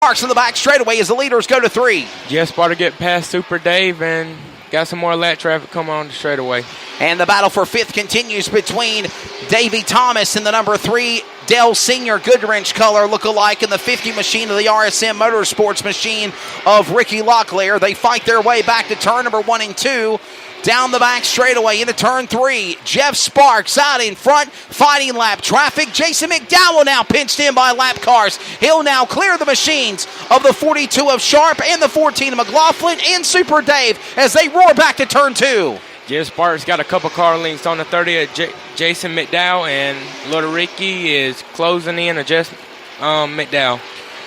Sparks in the back straightaway as the leaders go to 3. Just about to get past Super Dave and got some more lap traffic coming on the straightaway. And the battle for 5th continues between Davey Thomas and the number 3 Dell Senior Goodwrench color look-alike in the 50 machine of the RSM Motorsports machine of Ricky Locklear. They fight their way back to turn number 1 and 2. Down the back straightaway into turn 3. Jeff Sparks out in front, fighting lap traffic. Jason McDowell now pinched in by lap cars. He'll now clear the machines of the 42 of Sharp and the 14 of McLaughlin and Super Dave as they roar back to turn 2. Jeff Sparks got a couple car lengths on the 30 of Jason McDowell, and Little Ricky is closing in on Jeff McDowell.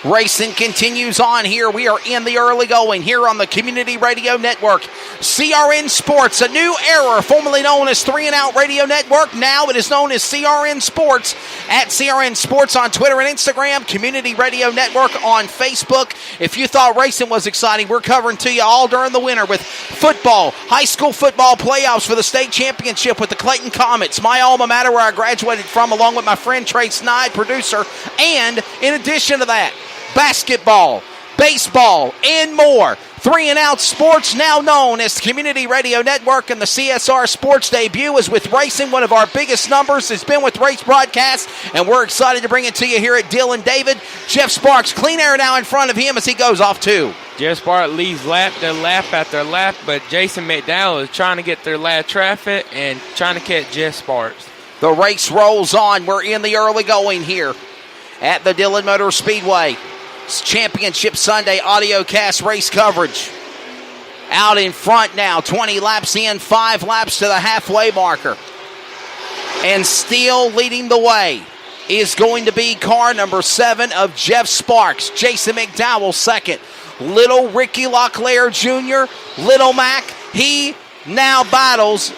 Racing continues on here. We are in the early going here on the Community Radio Network. CRN Sports, a new era, formerly known as 3 and Out Radio Network. Now it is known as CRN Sports. At CRN Sports on Twitter and Instagram, Community Radio Network on Facebook. If you thought racing was exciting, we're covering to you all during the winter with football, high school football playoffs for the state championship with the Clayton Comets, my alma mater where I graduated from, along with my friend Trey Snide, producer. And in addition to that, basketball, baseball, and more. 3 and Out Sports, now known as Community Radio Network, and the CSR Sports debut is with racing. One of our biggest numbers has been with race broadcasts, and we're excited to bring it to you here at Dillon. David, Jeff Sparks, clean air now in front of him as he goes off 2. Jeff Sparks leads lap after lap, but Jason McDowell is trying to get their lap traffic and trying to catch Jeff Sparks. The race rolls on. We're in the early going here at the Dillon Motor Speedway. Championship Sunday Audiocast race coverage. Out in front now, 20 laps in, 5 laps to the halfway marker. And still leading the way is going to be car number 7 of Jeff Sparks. Jason McDowell second. Little Ricky Locklear Jr., Little Mac, he now battles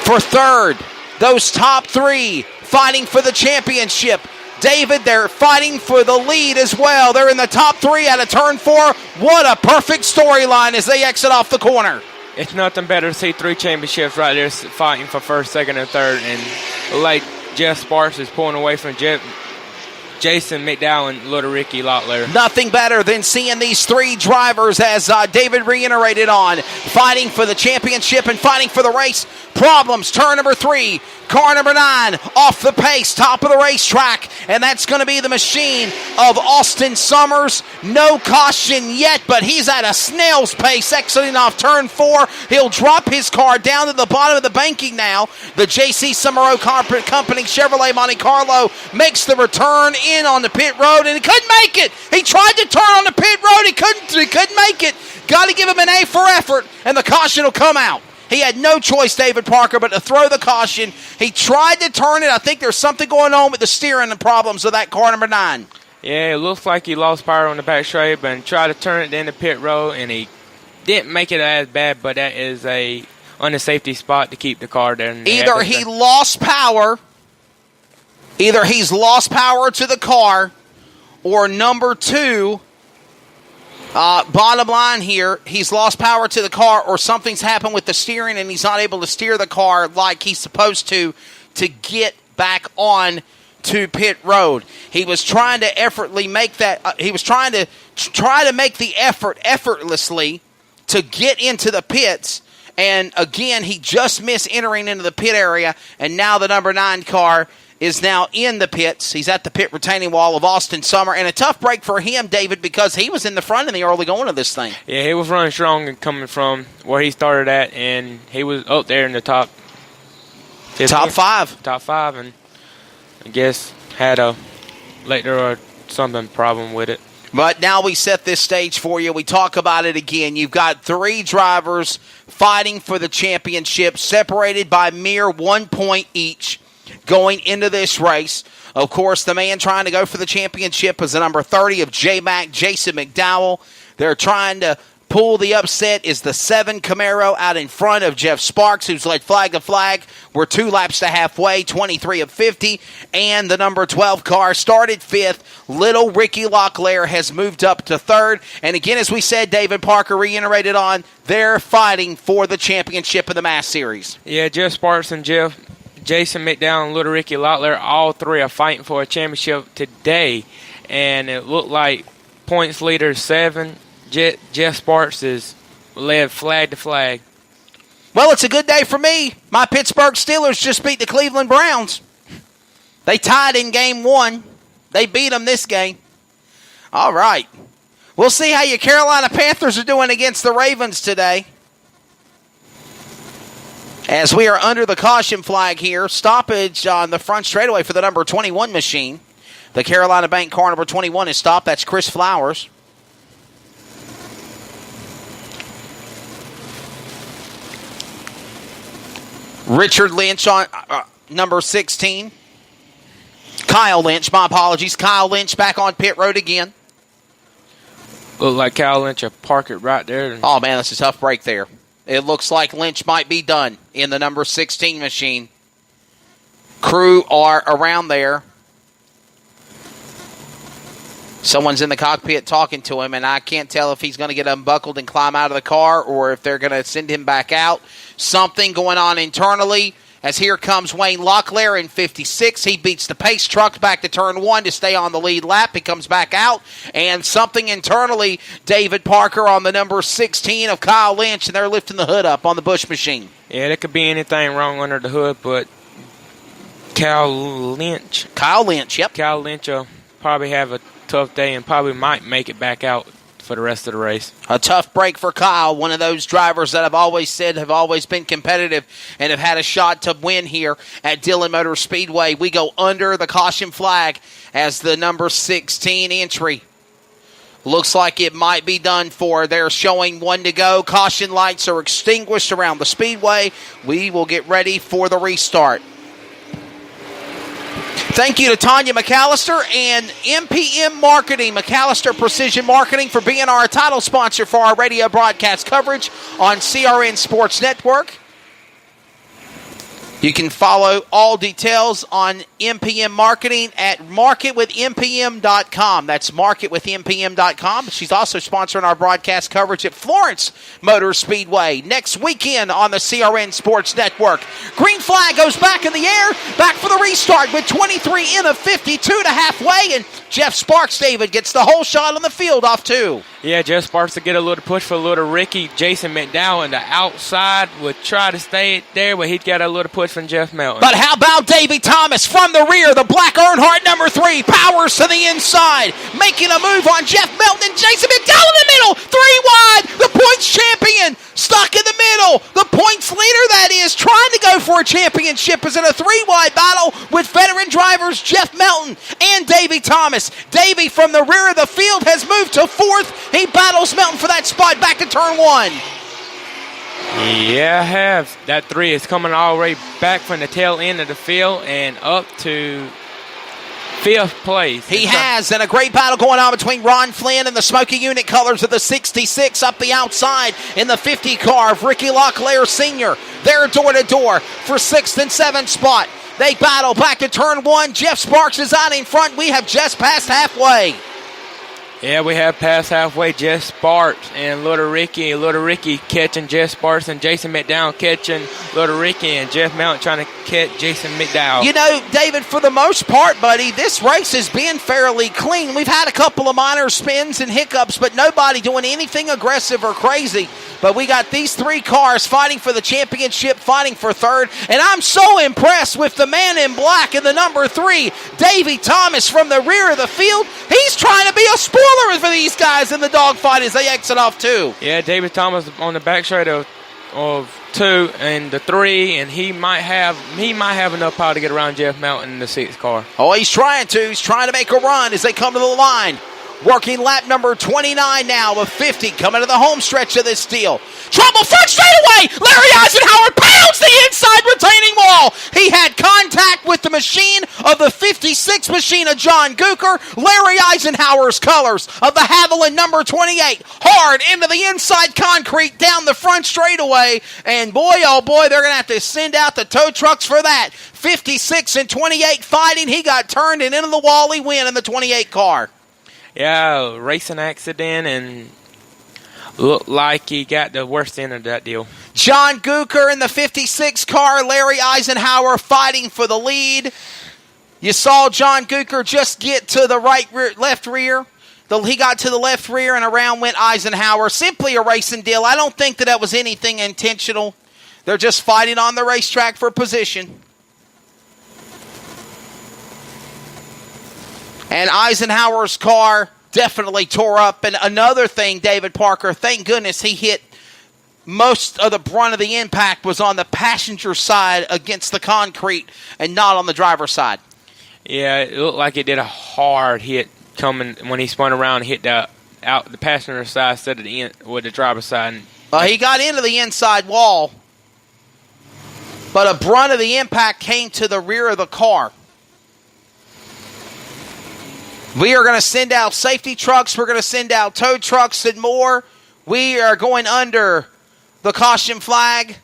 for third. Those top 3 fighting for the championship. David, they're fighting for the lead as well. They're in the top 3 out of turn 4. What a perfect storyline as they exit off the corner. It's nothing better to see 3 championships right there fighting for first, second, and third. And like Jeff Sparks is pulling away from Jason McDowell and Little Ricky Locklear. Nothing better than seeing these 3 drivers, as David reiterated on, fighting for the championship and fighting for the race. Problems, turn number 3. Car number 9 off the pace, top of the racetrack, and that's going to be the machine of Austin Summers. No caution yet, but he's at a snail's pace exiting off turn 4. He'll drop his car down to the bottom of the banking now. The J.C. Summerow Company Chevrolet Monte Carlo makes the return in on the pit road, and he couldn't make it. He tried to turn on the pit road. He couldn't make it. Got to give him an A for effort, and the caution will come out. He had no choice, David Parker, but to throw the caution. He tried to turn it. I think there's something going on with the steering and problems of that car number 9. Yeah, it looks like he lost power on the back straight, but tried to turn it in the pit road, and he didn't make it as bad, but that is on a safety spot to keep the car there. Either he's lost power to the car, or number 2, bottom line here, he's lost power to the car, or something's happened with the steering and he's not able to steer the car like he's supposed to get back on to pit road. He was trying to effortlessly make that. He was trying to make the effort effortlessly to get into the pits, and again he just missed entering into the pit area. And now the number 9 car is now in the pits. He's at the pit retaining wall of Austin Summer, and a tough break for him, David, because he was in the front in the early going of this thing. Yeah, he was running strong and coming from where he started at, and he was up there in the top 5. Top 5, and I guess had a later or something problem with it. But now we set this stage for you. We talk about it again. You've got 3 drivers fighting for the championship, separated by mere 1 point each going into this race. Of course, the man trying to go for the championship is the number 30 of J-Mac, Jason McDowell. They're trying to pull the upset is the 7 Camaro out in front of Jeff Sparks, who's led flag to flag. We're 2 laps to halfway, 23 of 50. And the number 12 car started 5th. Little Ricky Locklear has moved up to 3rd. And again, as we said, David Parker reiterated on, they're fighting for the championship of the Mass Series. Yeah, Jeff Sparks and Jason McDowell and Little Ricky Locklear, all 3 are fighting for a championship today. And it looked like points leader, 7. Jeff Sparks is led flag to flag. Well, it's a good day for me. My Pittsburgh Steelers just beat the Cleveland Browns. They tied in game 1. They beat them this game. All right. We'll see how your Carolina Panthers are doing against the Ravens today. As we are under the caution flag here, stoppage on the front straightaway for the number 21 machine. The Carolina Bank car number 21 is stopped. That's Chris Flowers. Richard Lynch on number 16. Kyle Lynch, my apologies. Kyle Lynch back on pit road again. Look like Kyle Lynch will park it right there. Oh, man, that's a tough break there. It looks like Lynch might be done in the number 16 machine. Crew are around there. Someone's in the cockpit talking to him, and I can't tell if he's going to get unbuckled and climb out of the car or if they're going to send him back out. Something going on internally, as here comes Wayne Locklear in 56. He beats the pace truck back to turn 1 to stay on the lead lap. He comes back out, and something internally, David Parker on the number 16 of Kyle Lynch, and they're lifting the hood up on the Busch machine. Yeah, there could be anything wrong under the hood, but Kyle Lynch, yep. Kyle Lynch will probably have a tough day and probably might make it back out for the rest of the race. A tough break for Kyle, one of those drivers that I've always said have always been competitive and have had a shot to win here at Dillon Motor Speedway. We go under the caution flag as the number 16 entry. Looks like it might be done for. They're showing 1 to go. Caution lights are extinguished around the speedway. We will get ready for the restart. Thank you to Tanya McAllister and MPM Marketing, McAllister Precision Marketing, for being our title sponsor for our radio broadcast coverage on CRN Sports Network. You can follow all details on MPM Marketing at marketwithmpm.com. That's marketwithmpm.com. She's also sponsoring our broadcast coverage at Florence Motor Speedway next weekend on the CRN Sports Network. Green flag goes back in the air, back for the restart with 23 in of 52 to halfway, and Jeff Sparks, David, gets the whole shot on the field off 2. Yeah, Jeff Sparks to get a little push for little Ricky. Jason McDowell, the outside, would try to stay there, but he'd got a little push from Jeff Melton. But how about Davey Thomas from the rear? The black Earnhardt number 3 powers to the inside, making a move on Jeff Melton and Jason McDowell in the middle. 3 wide. The points champion stuck in the middle. The points leader, that is, trying to go for a championship, is in a 3-wide battle with veteran drivers Jeff Melton and Davey Thomas. Davey from the rear of the field has moved to 4th. He battles Melton for that spot back to turn 1. Yeah, I have. That 3 is coming all the way back from the tail end of the field and up to 5th place. He has, and a great battle going on between Ron Flynn and the Smoky Unit colors of the 66 up the outside in the 50 car of Ricky Locklear Sr. They're door to door for 6th and 7th spot. They battle back to turn 1. Jeff Sparks is out in front. We have just passed halfway. Yeah, we have passed halfway. Jeff Sparks and Little Ricky. Little Ricky catching Jeff Sparks and Jason McDowell catching Little Ricky, and Jeff Melton trying to catch Jason McDowell. You know, David, for the most part, buddy, this race has been fairly clean. We've had a couple of minor spins and hiccups, but nobody doing anything aggressive or crazy. But we got these 3 cars fighting for the championship, fighting for 3rd. And I'm so impressed with the man in black in the number 3, Davey Thomas from the rear of the field. He's trying to be a spoiler for these guys in the dogfight as they exit off 2. Yeah, David Thomas on the back straight of 2 and the 3, and he might have enough power to get around Jeff Melton in the 6th car. Oh, he's trying to. He's trying to make a run as they come to the line. Working lap number 29 now of 50, coming to the home stretch of this deal. Trouble front straightaway! Larry Eisenhower pounds the inside retaining wall! He had contact with the machine of the 56 machine of John Gooker. Larry Eisenhower's colors of the Haviland number 28. Hard into the inside concrete down the front straightaway. And boy, oh boy, they're going to have to send out the tow trucks for that. 56 and 28 fighting. He got turned and into the wall. He win in the 28 car. Yeah, racing accident, and looked like he got the worst end of that deal. John Gooker in the 56 car, Larry Eisenhower fighting for the lead. You saw John Gooker just get to the left rear. He got to the left rear, and around went Eisenhower. Simply a racing deal. I don't think that was anything intentional. They're just fighting on the racetrack for position. And Eisenhower's car definitely tore up. And another thing, David Parker, thank goodness he hit most of the brunt of the impact was on the passenger side against the concrete and not on the driver's side. Yeah, it looked like it did a hard hit coming when he spun around and hit the passenger side instead of the driver's side. He got into the inside wall, but a brunt of the impact came to the rear of the car. We are going to send out safety trucks. We're going to send out tow trucks and more. We are going under the caution flag.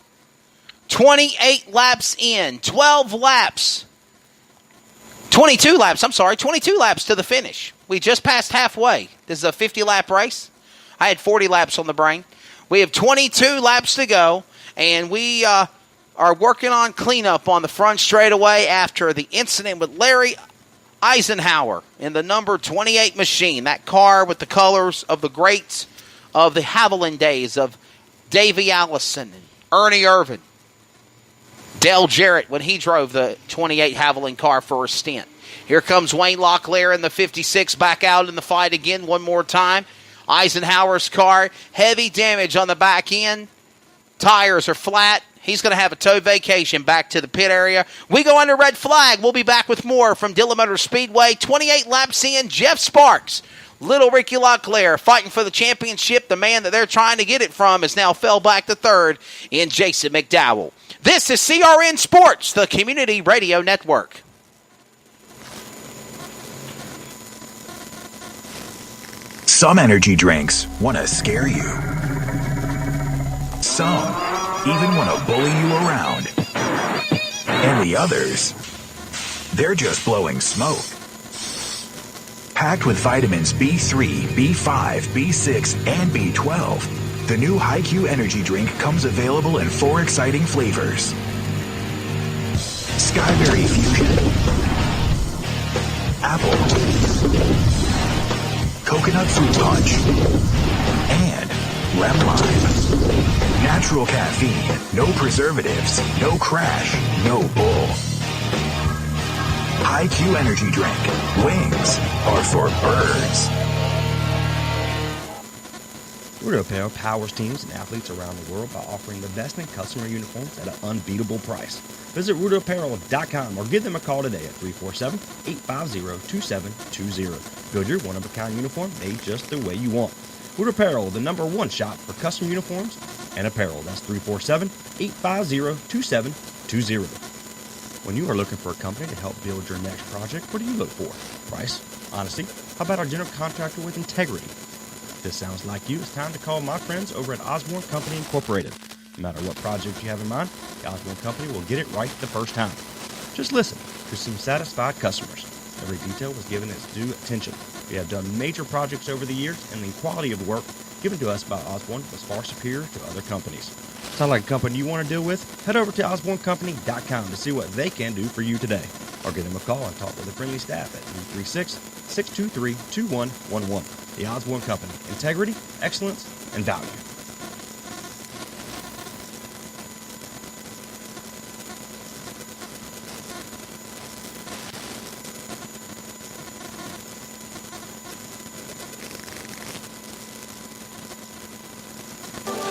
28 laps in. 12 laps. 22 laps, 22 laps to the finish. We just passed halfway. This is a 50-lap race. I had 40 laps on the brain. We have 22 laps to go, and we are working on cleanup on the front straightaway after the incident with Larry Eisenhower in the number 28 machine. That car with the colors of the greats of the Haviland days of Davey Allison and Ernie Irvin. Dale Jarrett when he drove the 28 Haviland car for a stint. Here comes Wayne Locklear in the 56 back out in the fight again one more time. Eisenhower's car, heavy damage on the back end. Tires are flat. He's going to have a tow vacation back to the pit area. We go under red flag. We'll be back with more from Dillon Motor Speedway. 28 laps in, Jeff Sparks. Little Ricky Locklear fighting for the championship. The man that they're trying to get it from has now fell back to third in Jason McDowell. This is CRN Sports, the Community Radio Network. Some energy drinks want to scare you. Some even want to bully you around. And the others, they're just blowing smoke. Packed with vitamins B3, B5, B6, and B12, the new HiQ energy drink comes available in 4 exciting flavors. Skyberry Fusion, Apple, Coconut Fruit Punch, and Lemon Lime. Natural caffeine, no preservatives, no crash, no bull. HiQ energy drink. Wings are for birds. Rudo Apparel powers teams and athletes around the world by offering the best in customer uniforms at an unbeatable price. Visit RudoApparel.com or give them a call today at 347-850-2720. Build your one-of-a-kind uniform made just the way you want. Rudo Apparel, the #1 shop for custom uniforms and apparel. That's 347-850-2720. When you are looking for a company to help build your next project, what do you look for? Price? Honesty? How about our general contractor with integrity? If this sounds like you, it's time to call my friends over at Osborne Company Incorporated. No matter what project you have in mind, the Osborne Company will get it right the first time. Just listen to some satisfied customers. Every detail was given its due attention. We have done major projects over the years, and the quality of the work given to us by Osborne was far superior to other companies. Sound like a company you want to deal with? Head over to OsborneCompany.com to see what they can do for you today. Or give them a call and talk with the friendly staff at 336-623-2111. The Osborne Company. Integrity, excellence, and value.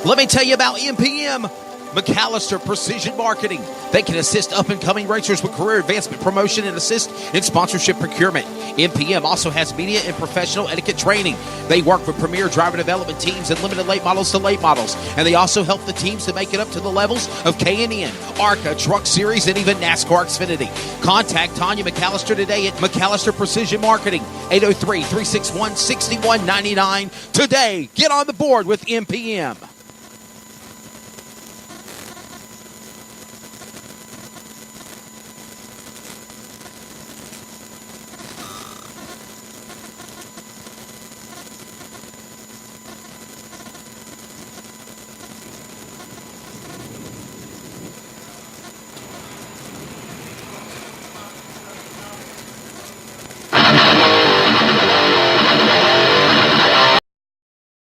Let me tell you about MPM, McAllister Precision Marketing. They can assist up-and-coming racers with career advancement, promotion, and assist in sponsorship procurement. MPM also has media and professional etiquette training. They work with premier driver development teams and limited late models to late models. And they also help the teams to make it up to the levels of K&N, ARCA, Truck Series, and even NASCAR Xfinity. Contact Tanya McAllister today at McAllister Precision Marketing, 803-361-6199. Today, get on the board with MPM.